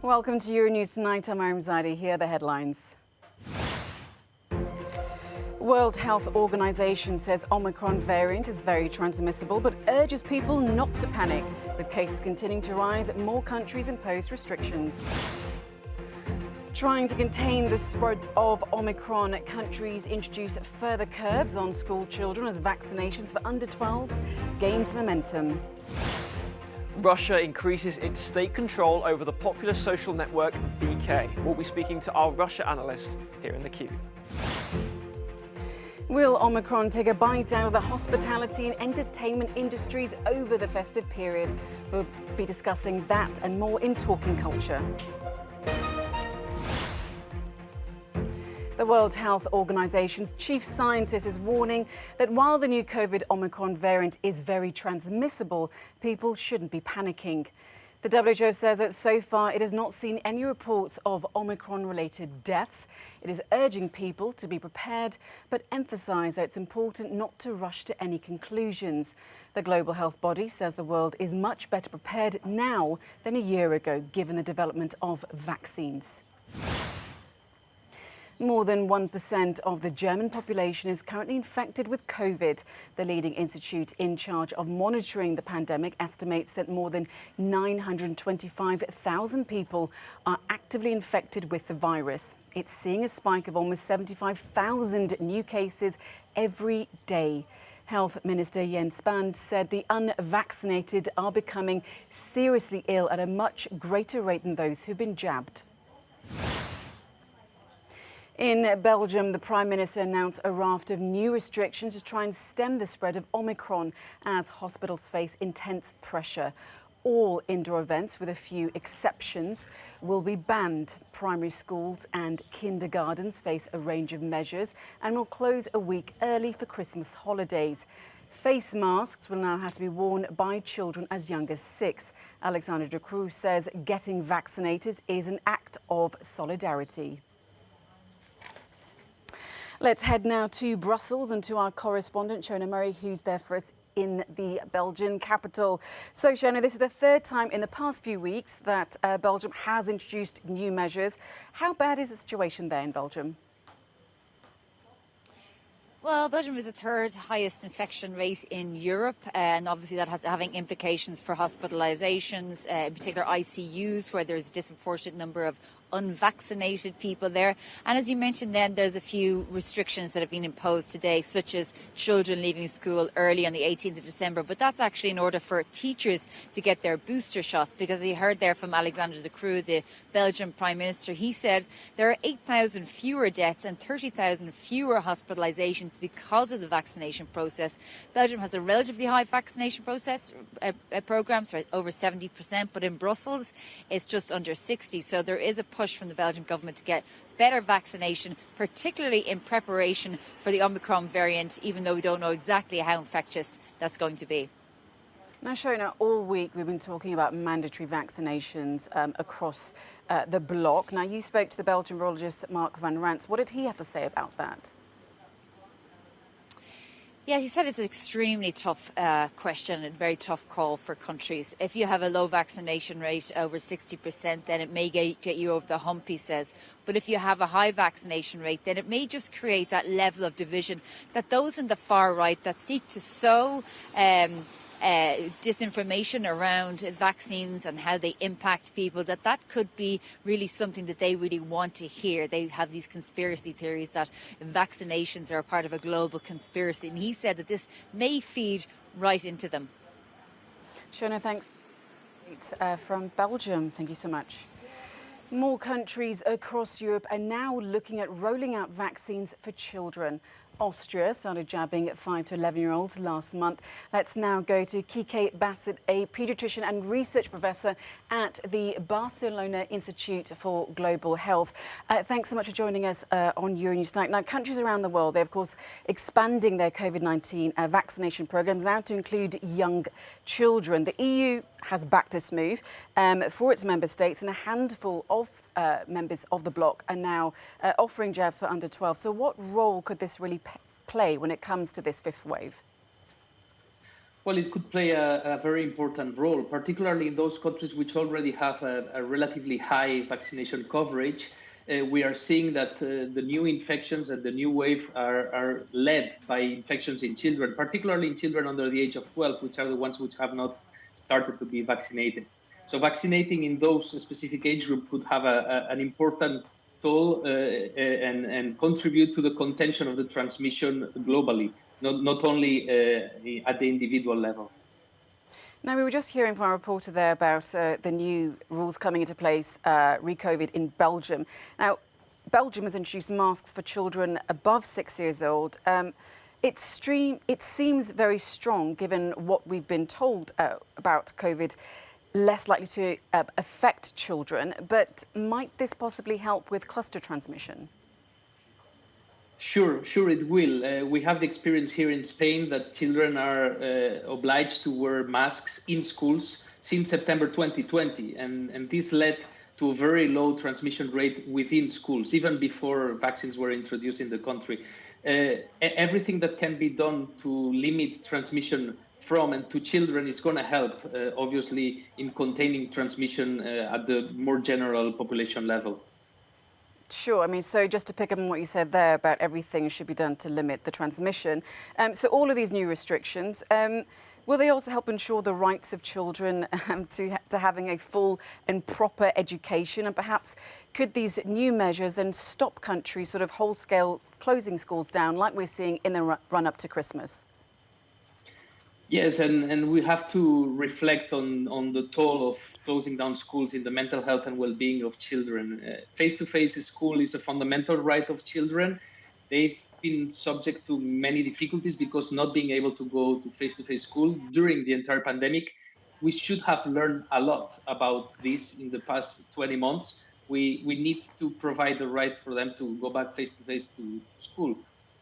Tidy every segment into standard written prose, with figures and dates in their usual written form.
Welcome to Euronews Tonight. I'm Mariam Zadi. Here are the headlines. World Health Organization says Omicron variant is very transmissible but urges people not to panic. With cases continuing to rise, more countries impose restrictions. Trying to contain the spread of Omicron, countries introduce further curbs on school children as vaccinations for under 12s gains momentum. Russia increases its state control over the popular social network VK. We'll be speaking to our Russia analyst here in the queue. Will Omicron take a bite out of the hospitality and entertainment industries over the festive period? We'll be discussing that and more in Talking Culture. The World Health Organization's chief scientist is warning that while the new COVID Omicron variant is very transmissible, people shouldn't be panicking. The WHO says that so far it has not seen any reports of Omicron-related deaths. It is urging people to be prepared, but emphasise that it's important not to rush to any conclusions. The global health body says the world is much better prepared now than a year ago, given the development of vaccines. More than 1% of the German population is currently infected with COVID. The leading institute in charge of monitoring the pandemic estimates that more than 925,000 people are actively infected with the virus. It's seeing a spike of almost 75,000 new cases every day. Health Minister Jens Spahn said the unvaccinated are becoming seriously ill at a much greater rate than those who've been jabbed. In Belgium, the Prime Minister announced a raft of new restrictions to try and stem the spread of Omicron as hospitals face intense pressure. All indoor events, with a few exceptions, will be banned. Primary schools and kindergartens face a range of measures and will close a week early for Christmas holidays. Face masks will now have to be worn by children as young as 6. Alexander De Croo says getting vaccinated is an act of solidarity. Let's head now to Brussels and to our correspondent, Shona Murray, who's there for us in the Belgian capital. So, Shona, this is the third time in the past few weeks that Belgium has introduced new measures. How bad is the situation there in Belgium? Well, Belgium is the third highest infection rate in Europe, and obviously that has having implications for hospitalizations, in particular ICUs, where there's a disproportionate number of unvaccinated people there. And as you mentioned then, there's a few restrictions that have been imposed today, such as children leaving school early on the 18th of December. But that's actually in order for teachers to get their booster shots, because you heard there from Alexander De Croo, the Belgian Prime Minister. He said there are 8,000 fewer deaths and 30,000 fewer hospitalizations because of the vaccination process. Belgium has a relatively high vaccination process program, so over 70%, but in Brussels it's just under 60. So there is a push from the Belgian government to get better vaccination, particularly in preparation for the Omicron variant, even though we don't know exactly how infectious that's going to be. Now, Shona, all week we've been talking about mandatory vaccinations across the bloc. Now, you spoke to the Belgian virologist Mark van Rans. What did he have to say about that? Yeah, he said it's an extremely tough question and a very tough call for countries. If you have a low vaccination rate, over 60%, then it may get you over the hump, he says. But if you have a high vaccination rate, then it may just create that level of division that those in the far right that seek to sow disinformation around vaccines and how they impact people, that could be really something that they really want to hear. They have these conspiracy theories that vaccinations are a part of a global conspiracy. And he said that this may feed right into them. Shona, thanks. From Belgium, thank you so much. More countries across Europe are now looking at rolling out vaccines for children. Austria started jabbing 5 to 11-year-olds last month. Let's now go to Kike Bassett, a paediatrician and research professor at the Barcelona Institute for Global Health. Thanks so much for joining us on Euronews Tonight. Now, countries around the world, they're, of course, expanding their COVID-19 vaccination programs now to include young children. The EU has backed this move for its member states, and a handful of members of the bloc are now offering jabs for under 12. So what role could this really play when it comes to this fifth wave? Well, it could play a very important role, particularly in those countries which already have a relatively high vaccination coverage. We are seeing that the new infections and the new wave are led by infections in children, particularly in children under the age of 12, which are the ones which have not started to be vaccinated. So vaccinating in those specific age group could have an important toll and contribute to the contention of the transmission globally, not only at the individual level. Now, we were just hearing from a reporter there about the new rules coming into place, re-COVID in Belgium. Now, Belgium has introduced masks for children above 6 years old. It seems very strong, given what we've been told about COVID, less likely to affect children. But might this possibly help with cluster transmission? Sure, it will. We have the experience here in Spain that children are obliged to wear masks in schools since September 2020. And this led to a very low transmission rate within schools, even before vaccines were introduced in the country. Everything that can be done to limit transmission from and to children is going to help, obviously, in containing transmission at the more general population level. Sure. I mean, so just to pick up on what you said there about everything should be done to limit the transmission. So all of these new restrictions, will they also help ensure the rights of children to having a full and proper education? And perhaps could these new measures then stop countries sort of whole-scale closing schools down like we're seeing in the run-up to Christmas? Yes, and we have to reflect on the toll of closing down schools in the mental health and well-being of children. Face-to-face school is a fundamental right of children. They've been subject to many difficulties because not being able to go to face-to-face school during the entire pandemic. We should have learned a lot about this in the past 20 months. We need to provide the right for them to go back face-to-face to school.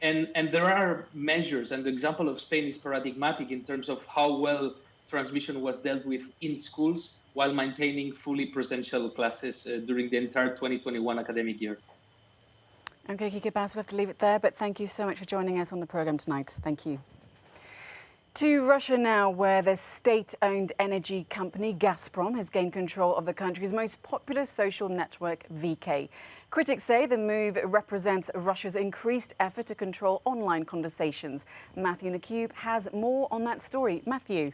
And there are measures, and the example of Spain is paradigmatic in terms of how well transmission was dealt with in schools while maintaining fully presential classes during the entire 2021 academic year. OK, Kike Bass, we have to leave it there, but thank you so much for joining us on the programme tonight. Thank you. To Russia now, where the state-owned energy company Gazprom has gained control of the country's most popular social network, VK. Critics say the move represents Russia's increased effort to control online conversations. Matthew in the Cube has more on that story. Matthew.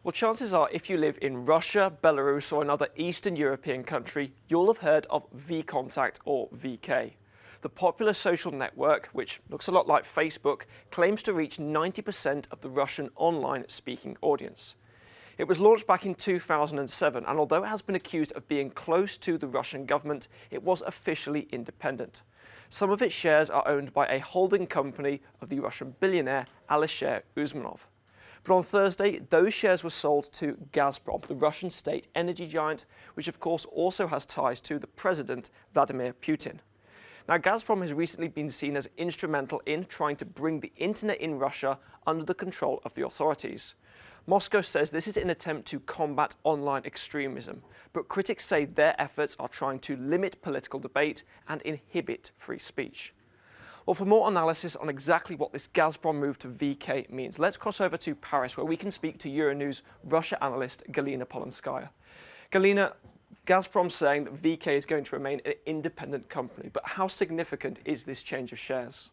Well, chances are if you live in Russia, Belarus or another Eastern European country, you'll have heard of VKontakte or VK. The popular social network, which looks a lot like Facebook, claims to reach 90% of the Russian online speaking audience. It was launched back in 2007, and although it has been accused of being close to the Russian government, it was officially independent. Some of its shares are owned by a holding company of the Russian billionaire Alisher Usmanov. But on Thursday, those shares were sold to Gazprom, the Russian state energy giant, which of course also has ties to the president, Vladimir Putin. Now, Gazprom has recently been seen as instrumental in trying to bring the internet in Russia under the control of the authorities. Moscow says this is an attempt to combat online extremism, but critics say their efforts are trying to limit political debate and inhibit free speech. Well, for more analysis on exactly what this Gazprom move to VK means, let's cross over to Paris, where we can speak to Euronews Russia analyst Galina Polanskaya. Galina, Gazprom saying that VK is going to remain an independent company, but how significant is this change of shares?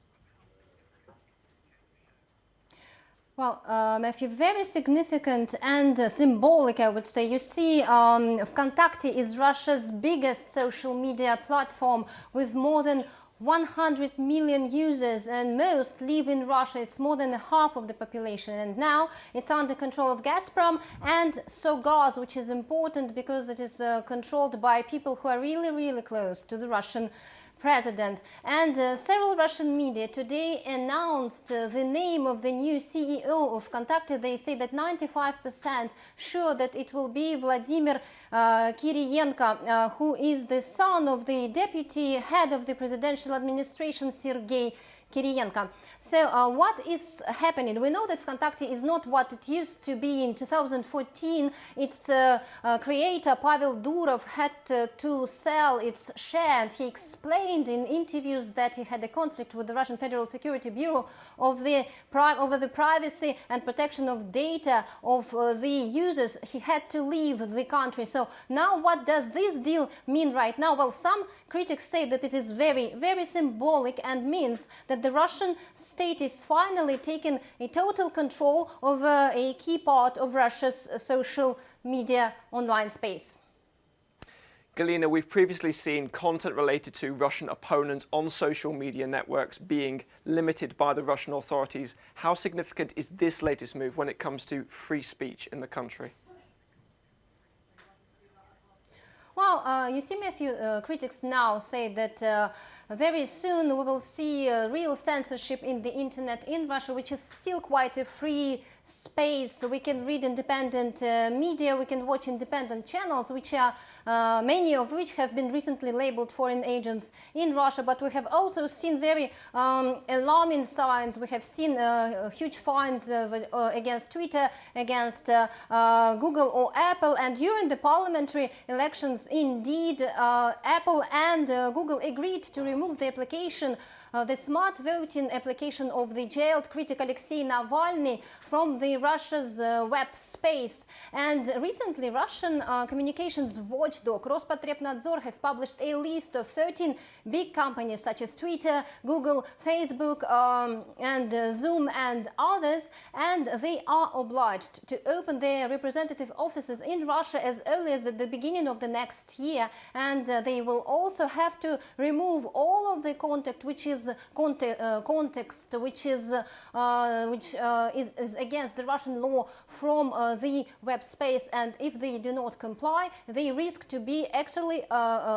Well, Matthew, very significant and symbolic, I would say. You see, Vkontakte is Russia's biggest social media platform with more than 100 million users, and most live in Russia. It's more than half of the population, and now it's under control of Gazprom and Sogaz, which is important because it is controlled by people who are really close to the Russian president. And several Russian media today announced the name of the new CEO of Vkontakte. They say that 95% sure that it will be Vladimir Kiriyenko, who is the son of the deputy head of the presidential administration, Sergei Kiriyenko. So what is happening? We know that VKontakte is not what it used to be in 2014. Its creator Pavel Durov had to sell its share, and he explained in interviews that he had a conflict with the Russian Federal Security Bureau over the privacy and protection of data of the users. He had to leave the country. So now what does this deal mean right now? Well, some critics say that it is very, very symbolic and means that the Russian state is finally taking a total control over a key part of Russia's social media online space. Galina, we've previously seen content related to Russian opponents on social media networks being limited by the Russian authorities. How significant is this latest move when it comes to free speech in the country? Well, you see, Matthew, critics now say that very soon we will see real censorship in the internet in Russia, which is still quite a free space. We can read independent media, we can watch independent channels, which are many of which have been recently labeled foreign agents in Russia. But we have also seen very alarming signs. We have seen huge fines against Twitter, against Google or Apple. And during the parliamentary elections, indeed, Apple and Google agreed to remove the application, the smart voting application of the jailed critic Alexei Navalny from the Russia's web space. And recently, Russian communications watchdog Rospotrebnadzor have published a list of 13 big companies such as Twitter, Google, Facebook, and Zoom and others, and they are obliged to open their representative offices in Russia as early as the beginning of the next year, and they will also have to remove all of the context which is against the Russian law from the web space, and if they do not comply, they risk to be actually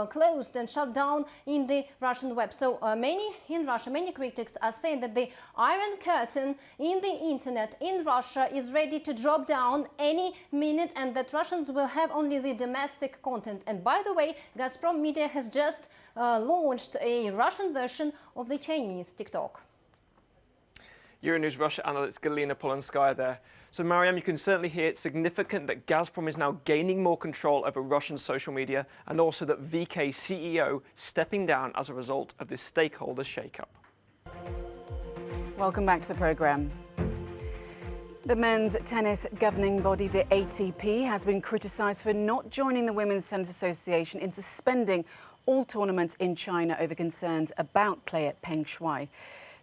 closed and shut down in the Russian web. So many critics are saying that the Iron Curtain in the internet in Russia is ready to drop down any minute, and that Russians will have only the domestic content. And by the way, Gazprom Media has just launched a Russian version of the Chinese TikTok. Euronews Russia analyst Galina Polanskaya there. So, Mariam, you can certainly hear it's significant that Gazprom is now gaining more control over Russian social media, and also that VK CEO stepping down as a result of this stakeholder shake-up. Welcome back to the programme. The men's tennis governing body, the ATP, has been criticised for not joining the Women's Tennis Association in suspending all tournaments in China over concerns about player Peng Shuai.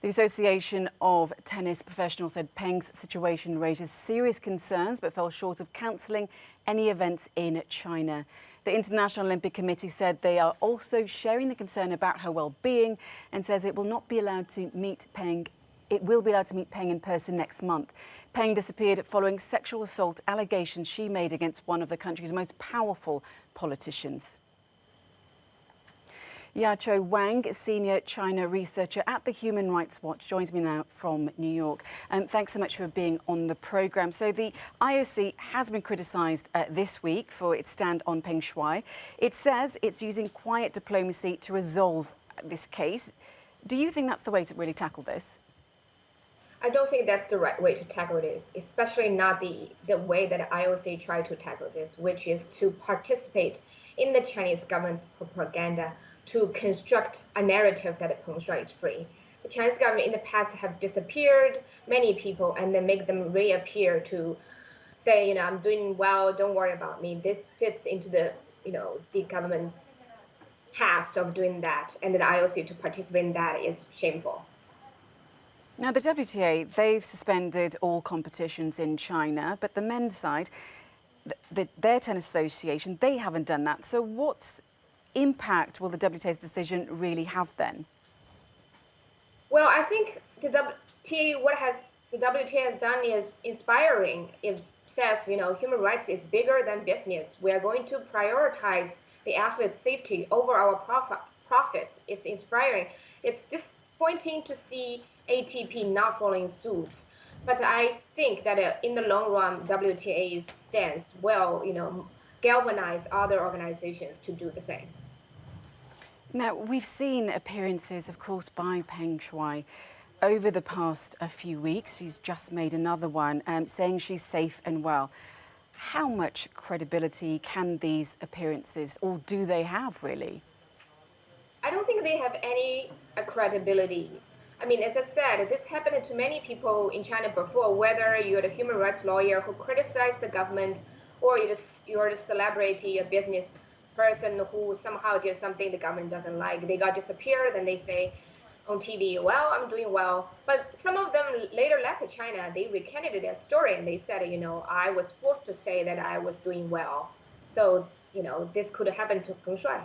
The Association of Tennis Professionals said Peng's situation raises serious concerns but fell short of cancelling any events in China. The International Olympic Committee said they are also sharing the concern about her well-being and says it will not be allowed to meet Peng. It will be allowed to meet Peng in person next month. Peng disappeared following sexual assault allegations she made against one of the country's most powerful politicians. Yacho Wang, senior China researcher at the Human Rights Watch, joins me now from New York. Thanks so much for being on the programme. So the IOC has been criticised this week for its stand on Peng Shuai. It says it's using quiet diplomacy to resolve this case. Do you think that's the way to really tackle this? I don't think that's the right way to tackle this, especially not the way that IOC tried to tackle this, which is to participate in the Chinese government's propaganda to construct a narrative that Peng Shuai is free. The Chinese government in the past have disappeared many people and then make them reappear to say, I'm doing well, don't worry about me. This fits into the, the government's past of doing that, and the IOC to participate in that is shameful. Now, the WTA, they've suspended all competitions in China, but the men's side, their tennis association, they haven't done that. So what impact will the WTA's decision really have then? Well, I think the WTA has done is inspiring. It says, human rights is bigger than business. We are going to prioritize the athlete's safety over our profits. It's inspiring. It's disappointing to see ATP not following suit. But I think that in the long run, WTA's stance will, galvanize other organizations to do the same. Now, we've seen appearances, of course, by Peng Shuai over the past few weeks. She's just made another one saying she's safe and well. How much credibility can these appearances, or do they have, really? I don't think they have any credibility. I mean, as I said, this happened to many people in China before, whether you're the human rights lawyer who criticized the government, or you're the celebrity, a business person who somehow did something the government doesn't like. They got disappeared, and they say on TV, well, I'm doing well. But some of them later left China. They recanted their story, and they said, I was forced to say that I was doing well. So, this could happen to Peng Shuai.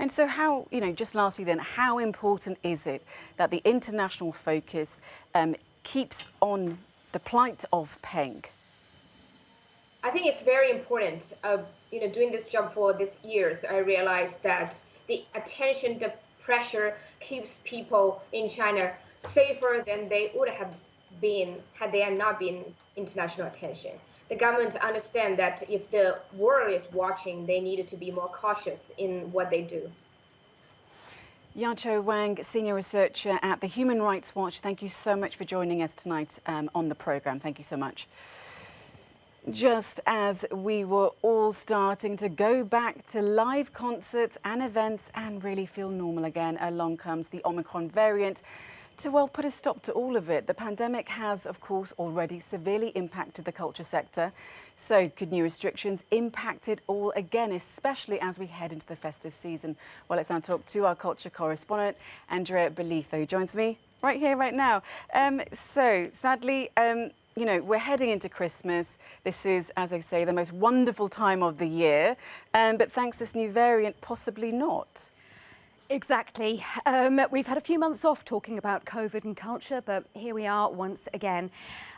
And so how, just lastly then, how important is it that the international focus keeps on the plight of Peng? I think it's very important. Doing this job for these years, I realized that the attention, the pressure keeps people in China safer than they would have been had there not been international attention. The government understands that if the world is watching, they needed to be more cautious in what they do. Yacho Wang, Senior Researcher at the Human Rights Watch, thank you so much for joining us tonight on the programme. Thank you so much. Just as we were all starting to go back to live concerts and events and really feel normal again, along comes the Omicron variant to, well, put a stop to all of it. The pandemic has, of course, already severely impacted the culture sector. So could new restrictions impact it all again, especially as we head into the festive season? Well, let's now talk to our culture correspondent, Andrea Belitho, who joins me right here, right now. So sadly, we're heading into Christmas. This is, as I say, the most wonderful time of the year. But thanks to this new variant, possibly not. Exactly. We've had a few months off talking about COVID and culture, but here we are once again.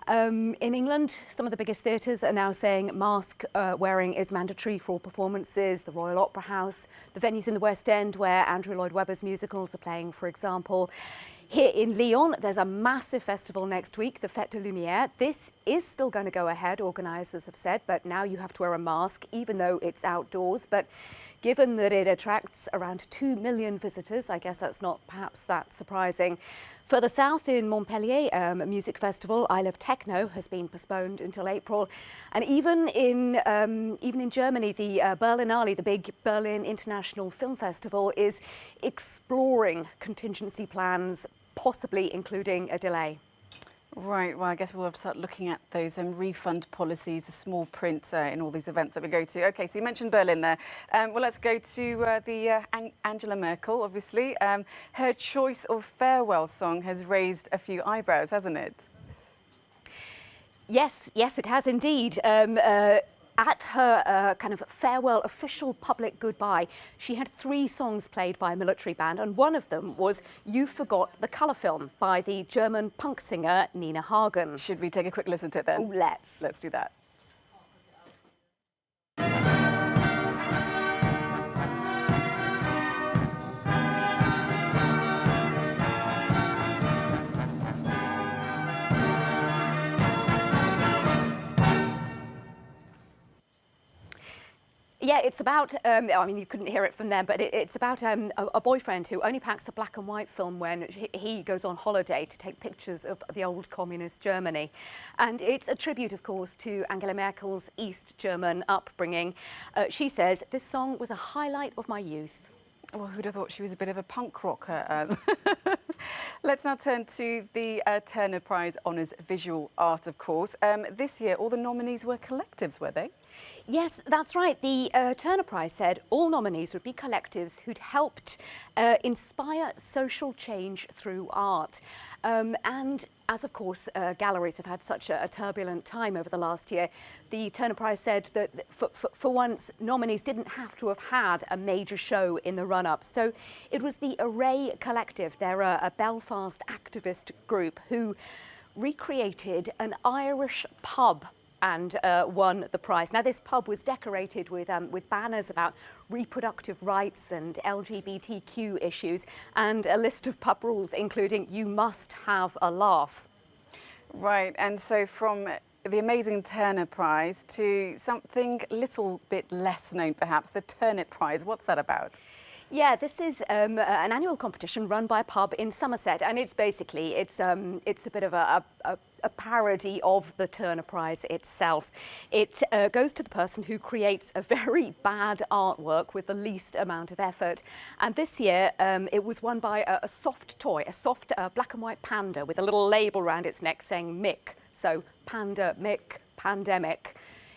In England, some of the biggest theatres are now saying mask wearing is mandatory for all performances. The Royal Opera House, the venues in the West End where Andrew Lloyd Webber's musicals are playing, for example. Here in Lyon, there's a massive festival next week, the Fête de Lumière. This is still going to go ahead, organisers have said, but now you have to wear a mask, even though it's outdoors. But given that it attracts around 2 million visitors, I guess that's not perhaps that surprising. Further south in Montpellier, a music festival, I Love Techno, has been postponed until April. And even in Germany, the Berlinale, the big Berlin International Film Festival, is exploring contingency plans, possibly including a delay. Right, well, I guess we'll have to start looking at those refund policies, the small print in all these events that we go to. OK, so you mentioned Berlin there. Well, let's go to Angela Merkel, obviously. Her choice of farewell song has raised a few eyebrows, hasn't it? Yes, it has indeed. At her kind of farewell official public goodbye, she had 3 songs played by a military band, and one of them was You Forgot the Colour Film by the German punk singer Nina Hagen. Should we take a quick listen to it then? Oh, let's. Let's do that. Yeah, it's about, I mean, you couldn't hear it from them, but it's about a boyfriend who only packs a black and white film when he goes on holiday to take pictures of the old communist Germany. And it's a tribute, of course, to Angela Merkel's East German upbringing. She says, this song was a highlight of my youth. Well, who'd have thought she was a bit of a punk rocker? Let's now turn to the Turner Prize Honours Visual Art, of course. This year, all the nominees were collectives, were they? Yes, that's right. The Turner Prize said all nominees would be collectives who'd helped inspire social change through art. And as, of course, galleries have had such a turbulent time over the last year, the Turner Prize said that for once, nominees didn't have to have had a major show in the run-up. So it was the Array Collective. They're a Belfast activist group who recreated an Irish pub and won the prize. Now, this pub was decorated with banners about reproductive rights and LGBTQ issues, and a list of pub rules, including you must have a laugh. Right, and so from the amazing Turner Prize to something a little bit less known, perhaps, the Turnip Prize. What's that about? Yeah, this is an annual competition run by a pub in Somerset, and it's basically it's a bit of a parody of the Turner Prize itself. It goes to the person who creates a very bad artwork with the least amount of effort. And this year it was won by a soft toy, a soft black and white panda with a little label around its neck saying Mick. So panda, Mick, pandemic.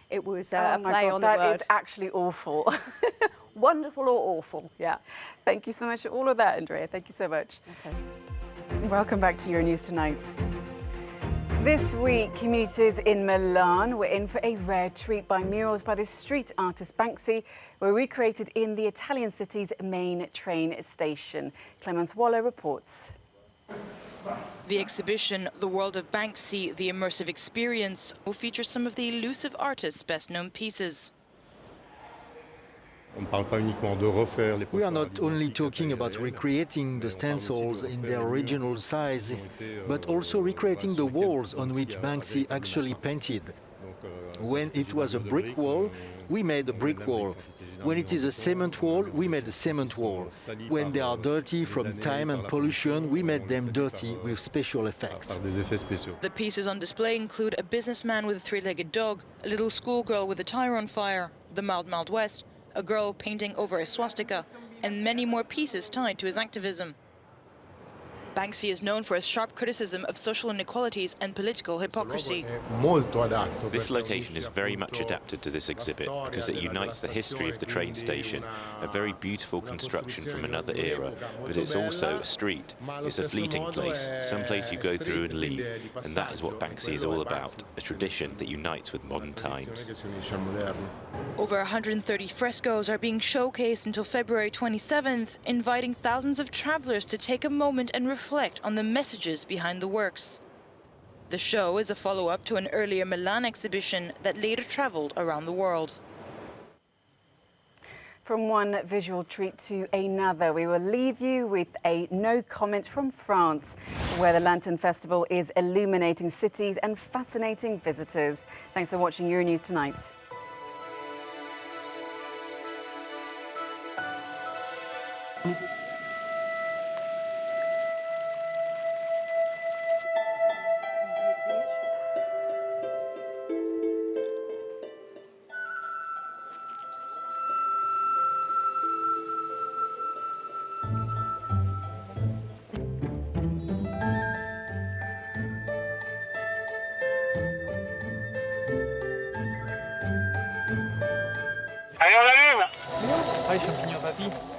It was a play on the word. That is actually awful. Wonderful or awful, yeah. Thank you so much for all of that, Andrea. Thank you so much. Okay. Welcome back to Euronews Tonight. This week, commuters in Milan were in for a rare treat by murals by the street artist Banksy were recreated in the Italian city's main train station. Clemence Waller reports. The exhibition, The World of Banksy, The Immersive Experience, will feature some of the elusive artist's best-known pieces. We are not only talking about recreating the stencils in their original size, but also recreating the walls on which Banksy actually painted. When it was a brick wall, we made a brick wall. When it is a cement wall, we made a cement wall. When they are dirty from time and pollution, we made them dirty with special effects. The pieces on display include a businessman with a three-legged dog, a little schoolgirl with a tire on fire, the Mild West, a girl painting over a swastika, and many more pieces tied to his activism. Banksy is known for his sharp criticism of social inequalities and political hypocrisy. This location is very much adapted to this exhibit because it unites the history of the train station, a very beautiful construction from another era, but it's also a street. It's a fleeting place, some place you go through and leave, and that is what Banksy is all about, a tradition that unites with modern times. Over 130 frescoes are being showcased until February 27th, inviting thousands of travelers to take a moment and reflect on the messages behind the works. The show is a follow-up to an earlier Milan exhibition that later traveled around the world. From one visual treat to another, we will leave you with a no comment from France, where the Lantern Festival is illuminating cities and fascinating visitors. Thanks for watching Euronews Tonight. Ah, ils sont finis, papy.